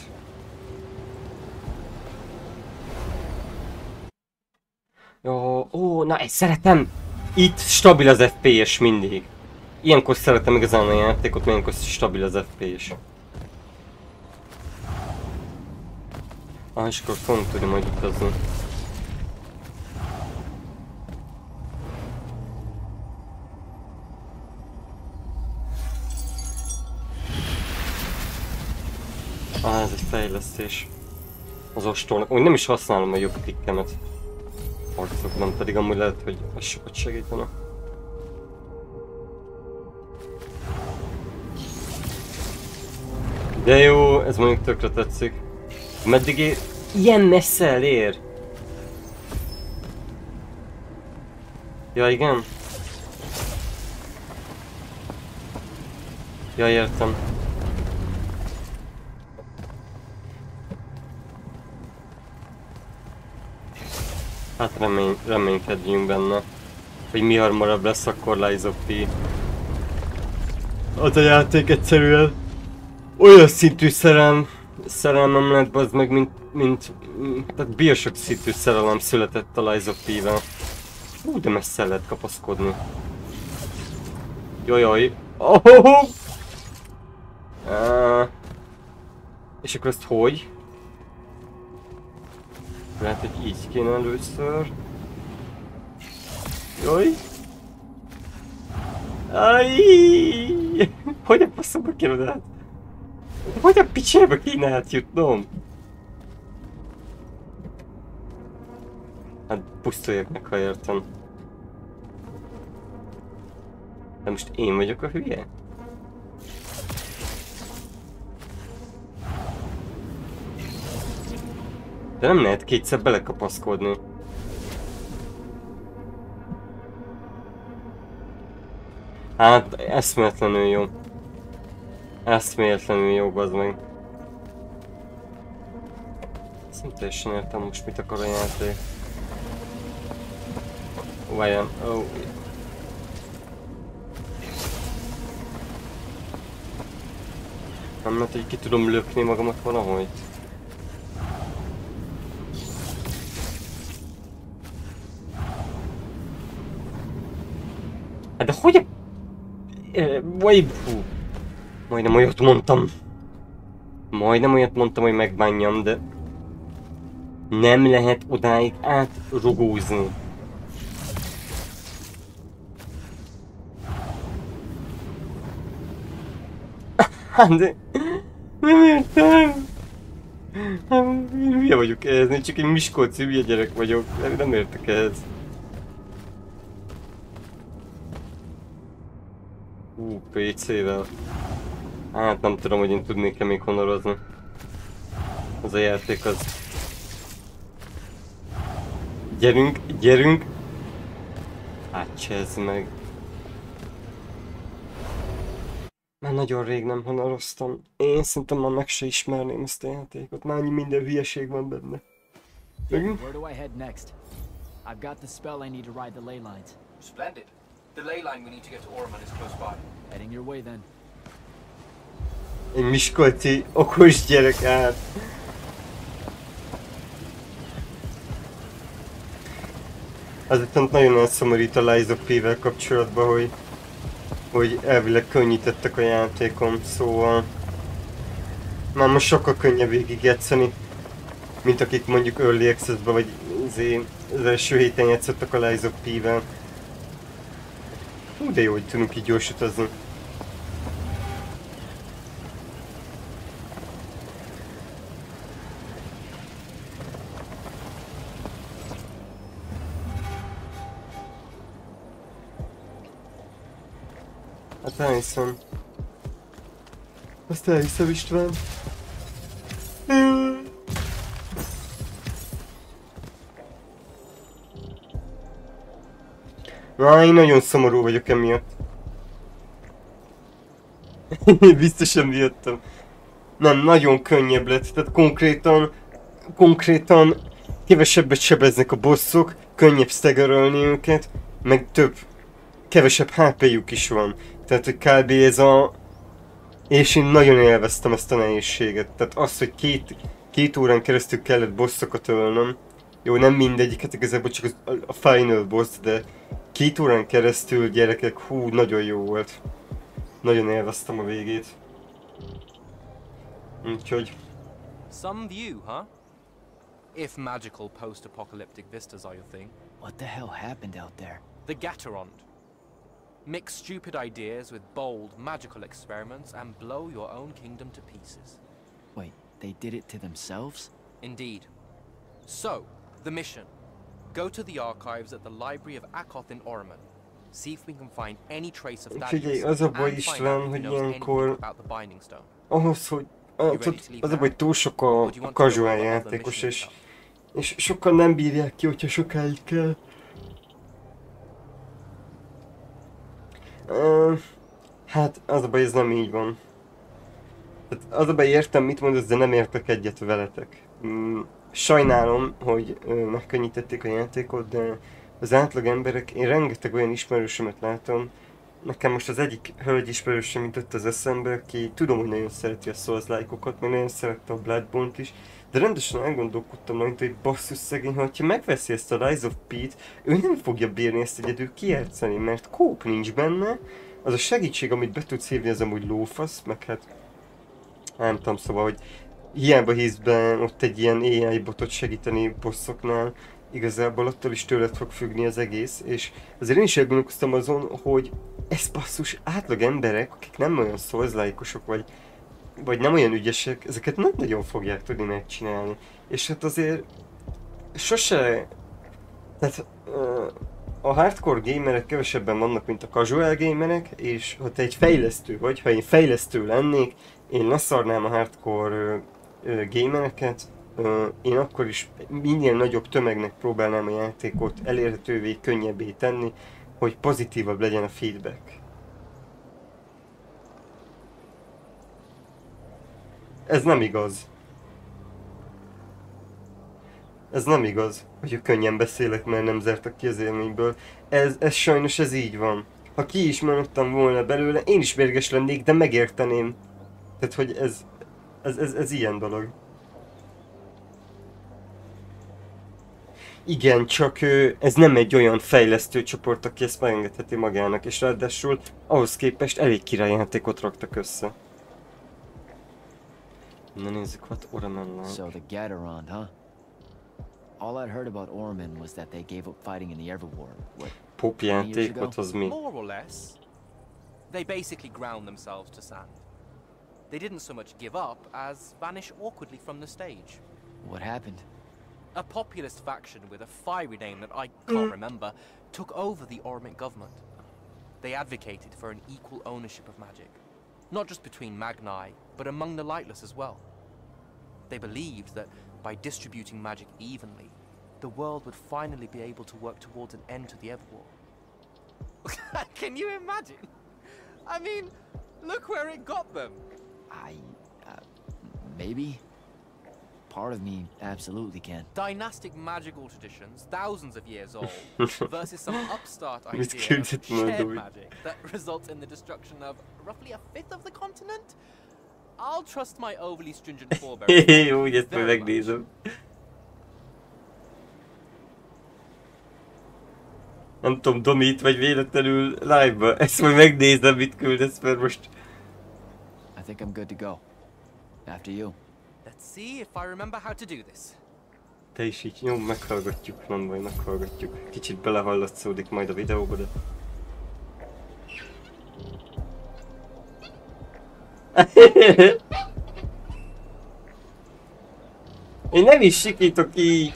S1: Jó, ó, na ezt szeretem! Itt stabil az FPS mindig. Ilyenkor szeretem igazán a játékot, ilyenkor stabil az FPS. És akkor fogunk tudni majd utazni. Ez egy fejlesztés. Az ostornak. Úgy nem is használom a jobb klikkemet. Harcokban pedig amúgy lehet, hogy az sokat segítene. De jó, ez mondjuk tökre tetszik. Meddig ér? Ilyen messze elér? Ja, igen? Ja, értem. Hát reménykedjünk benne, hogy mi hamarabb lesz, akkor Lies of P. Az a játék egyszerűen olyan szintű szerelmem lett, bazd meg, tehát Bioshock szintű szerelem született a Lies of P-vel. Hú, de messze lehet kapaszkodni. Jajaj. Oh! És akkor ezt hogy? Lehet, hogy így kéne először. Jaj! Ajj! Hogy a faszomba kéne át? Hogy a picsába kéne átjutnom? Hát pusztuljak meg, ha értem. De most én vagyok a hülye? De nem lehet kétszer belekapaszkodni. Hát eszméletlenül jó. Eszméletlenül jó, bazd meg. Ezt nem teljesen értem most mit akar a játék. Várjál, oh. Nem lehet, hogy ki tudom lökni magamat valahogy. De hogy a... Majdnem olyat mondtam. Majdnem olyat mondtam, hogy megbánjam, de... Nem lehet odáig átrugózni. Hát de... Nem értem. Én hülye vagyok ehhez, én csak egy miskolci hülye gyerek vagyok. Nem értek ehhez. PC-vel. Hát nem tudom, hogy én tudnék-e még honorozni. Az a játék az... Gyerünk, gyerünk! Hát csezd meg. Már nagyon rég nem honoroztam. Én szerintem már meg se ismerném ezt a játékot. Már minden hülyeség van benne.
S2: Where do I head next? I've got the spell I need to ride the ley lines.
S6: Splendid. The ley line we need to get to Orman is close by.
S2: Heading your way then.
S1: Egy miskolci okos gyerek át. Az viszont nagyon elszomorít a Lies of P-vel kapcsolatban, hogy hogy elvileg könnyítettek a játékon, szóval már most sokkal könnyebb végigjátszani, mint akik mondjuk Early Access-be vagy az első héten játszottak a Lies of P-vel. Hú, de jó, hogy tudunk így gyors utazni. Hát elhiszem. Azt elhiszem, István. Na, én nagyon szomorú vagyok emiatt. Biztosan miattam. Nem, nagyon könnyebb lett, tehát konkrétan kevesebbet sebeznek a bosszok, könnyebb staggerölni őket, meg kevesebb HP-juk is van. Tehát, hogy kb. Ez a... És én nagyon élveztem ezt a nehézséget. Tehát az, hogy két órán keresztül kellett bosszokat ölnöm. Jó, nem mindegyiket, igazából csak a final boss, de 2 órán keresztül, gyerekek, hú, nagyon jó volt. Nagyon élveztem a végét. Úgyhogy...
S6: Some view, huh? If magical post-apocalyptic vistas are your thing.
S2: What the hell happened out there?
S6: The Gatorond. Mix stupid ideas with bold, magical experiments and blow your own kingdom to pieces.
S2: Wait, they did it to themselves?
S6: Indeed. So, the mission. Go to the archives at the Library of Akoth in Orman. See if we can find any trace of
S1: Figyelj,
S6: Thaddeus,
S1: az a baj
S6: and
S1: is
S6: find out
S1: van,
S6: if he
S1: hogy
S6: knows anything
S1: ilyenkor
S6: about the Binding Stone.
S1: ahhoz, hogy az a baj, túl sok a casual játékos, és sokan nem bírják ki, hogyha sokáig kell. Hát az a baj, ez nem így van. Tehát az a baj, értem, mit mondasz, de nem értek egyet veletek. Sajnálom, hogy megkönnyítették a játékot, de az átlag emberek, én rengeteg olyan ismerősömet látom, nekem most az egyik hölgy ismerősöm jutott az eszembe, aki tudom, hogy nagyon szereti a Souls-like-okat, meg nagyon szerette a Bloodborne-t is, de rendesen elgondolkodtam rajta, hogy basszus szegény, ha megveszi ezt a Rise of P-t, ő nem fogja bírni ezt egyedül kijátszani, mert kóp nincs benne, az a segítség, amit be tudsz hívni, az amúgy lófasz, meg hát nem tudom, szóval, hogy hiába hisz be ott egy ilyen AI botot segíteni bosszoknál, igazából attól is tőled fog függni az egész, és azért én is elgondolkoztam azon, hogy ez basszus átlag emberek, akik nem olyan Souls-like-osok, vagy nem olyan ügyesek, ezeket nem nagyon fogják tudni megcsinálni. És hát azért sose... Tehát a hardcore gamerek kevesebben vannak, mint a casual gamerek, és ha te egy fejlesztő vagy, ha én fejlesztő lennék, én leszarnám a hardcore gamereket, én akkor is minél nagyobb tömegnek próbálnám a játékot elérhetővé, könnyebbé tenni, hogy pozitívabb legyen a feedback. Ez nem igaz. Ez nem igaz, hogy könnyen beszélek, mert nem zártak ki az élményből. Ez sajnos ez így van. Ha ki is maradtam volna belőle, én is mérges lennék, de megérteném. Tehát, hogy ez ilyen dolog. Igen, csak ez nem egy olyan fejlesztő csoport, aki ezt megengedheti magának, és ráadásul ahhoz képest elég királyjátékot raktak össze. Na nézzük, what Orman like.
S2: So the Gatorond, huh? All I'd heard about Orman was that they gave up fighting in the Everwar. What?
S1: Pop játékot az mi?
S6: More or less. They basically ground themselves to sand. They didn't so much give up as vanish awkwardly from the stage.
S2: What happened?
S6: A populist faction with a fiery name that I can't remember took over the Ormic government. They advocated for an equal ownership of magic, not just between Magni, but among the lightless as well. They believed that by distributing magic evenly, the world would finally be able to work towards an end to the Everwar. Can you imagine? I mean, look where it got them.
S2: Maybe? Part of me absolutely can.
S6: Dynastic magical traditions, thousands of years old, versus some upstart idea of
S1: Miscreant
S6: shared magic that results in the destruction of roughly a fifth of the continent? I'll trust my overly stringent forebears.
S1: Úgy, ezt majd megnézem. Nem tudom, Domit vagy véletlenül live-ba. Ezt majd megnézem, mit küldesz, mert most...
S2: I think I'm good to go. After you.
S6: Let's see if I remember how to do this.
S1: Te is így, jó, meghallgatjuk, nem baj, meghallgatjuk. Kicsit belehallatszódik majd a videóba, de... Én nem is sikítok így!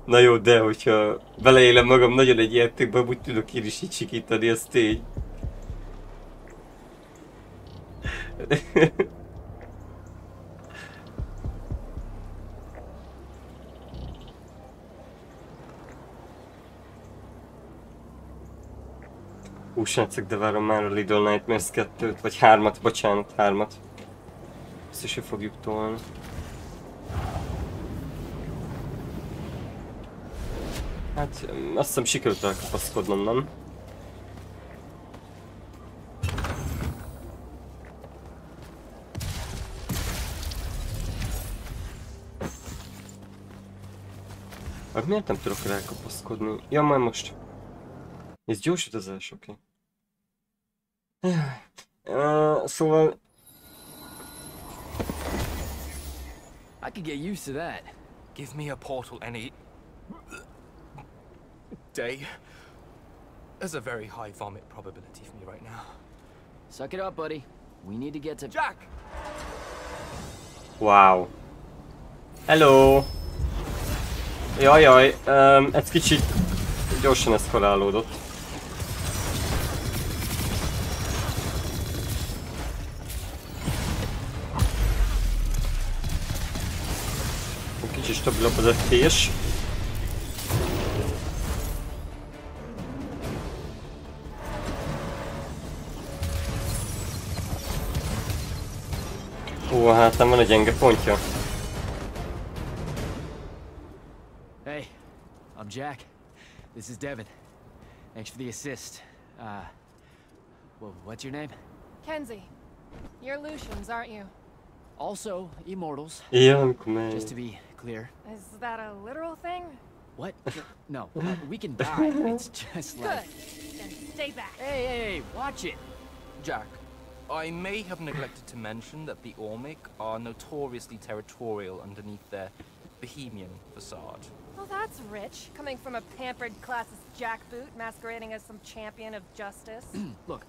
S1: Na jó, de hogyha beleélem magam nagyon egy játékban, úgy tudok én is így sikítani, az tény. Srácok, de várom már a Little Nightmares 2-t, vagy 3-at, bocsánat, 3-at. Ezt is fogjuk tolni. Hát, azt hiszem sikerült elkapaszkodnom, nem? Hát miért nem tudok elkapaszkodni? Ja, majd most. Ez gyorsítozás, oké. Szóval...
S2: I could get used to that.
S6: Give me a portal any day. There's a very high vomit probability for me right now.
S2: Suck it up, buddy. We need to get to...
S6: Jack!
S1: Wow. Hello! Jajjaj, ez kicsit gyorsan eszkalálódott. Kicsit stabilabb az FPS. Ó, hát nem van egy gyenge pontja.
S2: Hey, I'm Jack. This is Devin. Thanks for the assist. Well, what's your name?
S8: Kenzie. You're Lucians, aren't you?
S2: Also, Immortals.
S1: Yeah, amikor megy.
S2: Just to be clear.
S8: Is that a literal thing?
S2: What? No, we can die. It's just
S8: Good.
S2: like...
S8: Then stay back.
S2: Hey, watch it.
S6: Jack, I may have neglected to mention that the Ormic are notoriously territorial underneath their bohemian facade.
S8: Well, that's rich, coming from a pampered classist jackboot masquerading as some champion of justice.
S2: Look,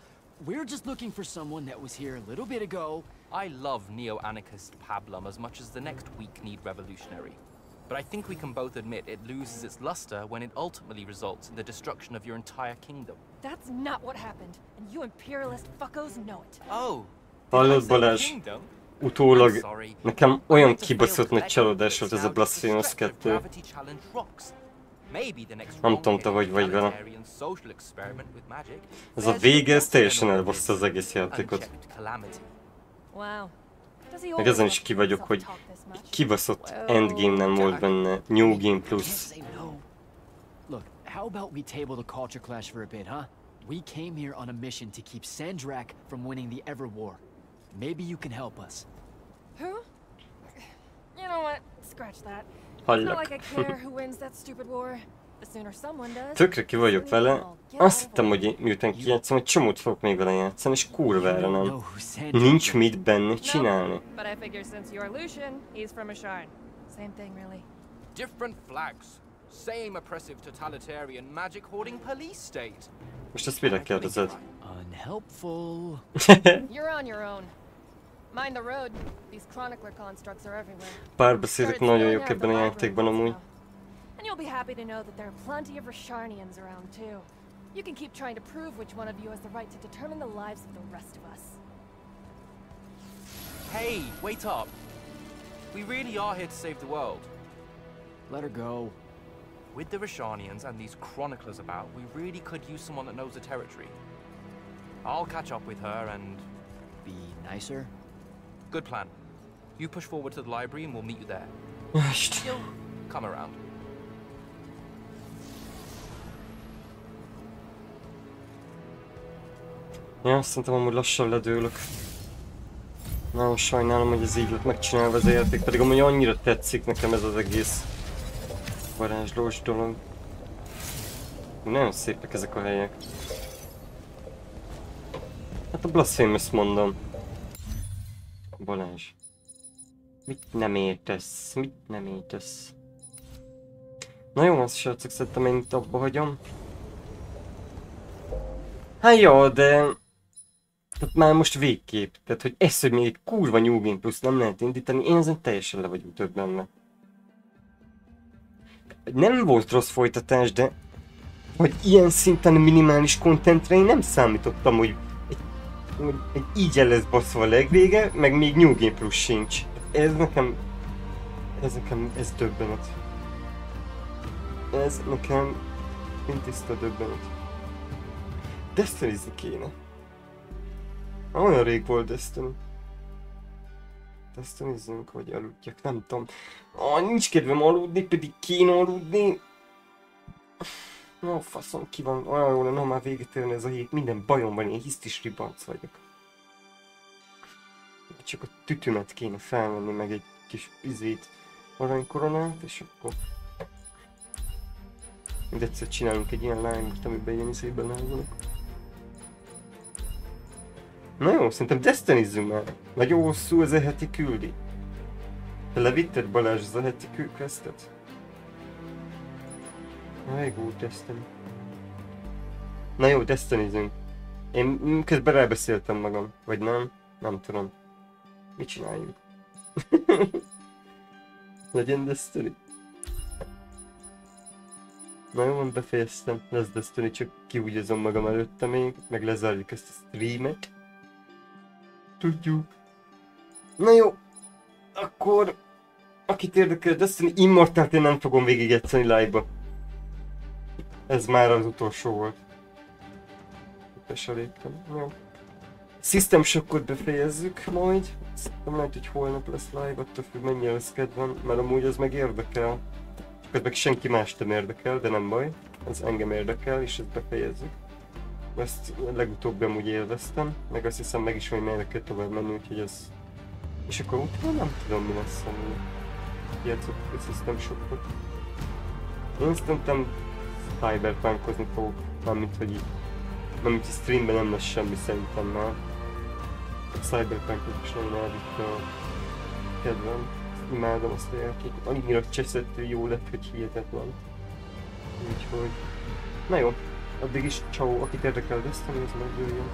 S2: we're just looking for someone that was here a little bit ago.
S6: I love neo-anarchist pablum as much as the next weak-kneed revolutionary. But I think we can both admit it loses its luster when it ultimately results in the destruction of your entire kingdom.
S8: That's not what happened, and you imperialist fuckos know it.
S6: Oh,
S1: Hallod, Balázs? Utólag nekem olyan kibaszott nagy csalódás volt ez a Blasphemous 2. Nem tudom, te hogy vagy vele. Ez a vége, ez teljesen elbaszta az egész játékot.
S8: Wow.
S1: Meg ezen is ki vagyok, hogy kibaszott endgame nem volt benne, New Game Plus.
S2: Look, how about we table the culture clash for a bit, huh? We came here on a mission to keep Sandrak from winning the Ever War. Maybe you can help us.
S8: Who? You know what? Scratch that. It's not like I care who wins that stupid war. The sooner someone does.
S1: Tökre ki vagyok vele. Azt hittem, hogy miután kijátszom, egy csomót fogok még vele játszani, és kurvára nem. Nincs mit benne csinálni.
S8: But I figure since you're Lucian, he's from Asharn. Same thing, really.
S6: Different flags. Same oppressive totalitarian magic hoarding police state.
S1: Most ezt mire kérdezed?
S2: Unhelpful.
S8: You're on your own. Mind the road. These chronicler constructs are everywhere.
S1: Párbeszédek nagyon jók ebben a játékban amúgy.
S8: And you'll be happy to know that there are plenty of Rasharnians around too. You can keep trying to prove which one of you has the right to determine the lives of the rest of us.
S6: Hey, wait up. We really are here to save the world.
S2: Let her go.
S6: With the Rasharnians and these chroniclers about, we really could use someone that knows the territory. I'll catch up with her and...
S2: Be nicer?
S6: Good plan. You push forward to the library and we'll meet you there. You'll come around.
S1: Ja, szerintem amúgy lassan ledőlök. Nagyon sajnálom, hogy ez így lett megcsinálva ez a játék, pedig amúgy annyira tetszik nekem ez az egész varázslós dolog. Nagyon szépek ezek a helyek. Hát a Blasphemous mondom. Balázs. Mit nem értesz? Mit nem értesz? Na jó, azt srácok, szerintem én itt abba hagyom. Hát jó, de... Tehát már most végképp. Tehát, hogy ez, hogy még egy kurva New Game Plus nem lehet indítani, én ezen teljesen le vagyok több benne. Nem volt rossz folytatás, de... Hogy ilyen szinten minimális contentre én nem számítottam, hogy egy így el lesz baszva a legvége, meg még New Game Plus sincs. Ez nekem döbbenet. Ez nekem tiszta döbbenet. Destiny-zni kéne. Olyan rég volt Destiny. Destiny-zünk, vagy aludjak, nem tudom. Nincs kedvem aludni, pedig kéne aludni. No, faszom, ki van, olyan jó lenne, ha már véget érne ez a hét, minden bajom van, én hisztis ribanc vagyok. Csak a tütümet kéne felvenni, meg egy kis aranykoronát, és akkor... Mind egyszer csinálunk egy ilyen live-ot, amiben ilyen izében lájvolok. Na jó, szerintem Destiny-zzünk már. Nagyon hosszú ez a heti küldi. Te levitted, Balázs, az a heti questet? Elég úgy Destiny. Na jó, Destiny-zzünk. Én közben rábeszéltem magam, vagy nem? Nem tudom. Mit csináljunk? Legyen Destiny. Na jó, van, befejeztem. Lesz Destiny, csak kiúgyazom magam előtte még, meg lezárjuk ezt a streamet. Tudjuk. Na jó, akkor... Akit érdekel Destiny, Immortalt én nem fogom végigjátszani live-ba. Ez már az utolsó volt. Beseléptem. Jó. System Shockot befejezzük majd. Nem lehet, hogy holnap lesz live, attól függ mennyire lesz kedvem, mert amúgy az meg érdekel. Csak meg senki más nem érdekel, de nem baj. Ez engem érdekel, és ezt befejezzük. Ezt legutóbb amúgy élveztem, meg azt hiszem meg is olyan kell tovább menni, úgyhogy ez... És akkor utána nem tudom mi lesz, amúgy. Játszottuk a System Shockot. Én szerintem cyberpunkozni fogok, mármint hogy így. Mármint hogy streamben nem lesz semmi szerintem már. A cyberpunkot is nagyon elvitte a kedvem. Imádom azt a játékot, annyira cseszettő jó lett, hogy hihetetlen. Úgyhogy... Na jó, addig is ciao, akit érdekel Destiny, az meg jöjjön.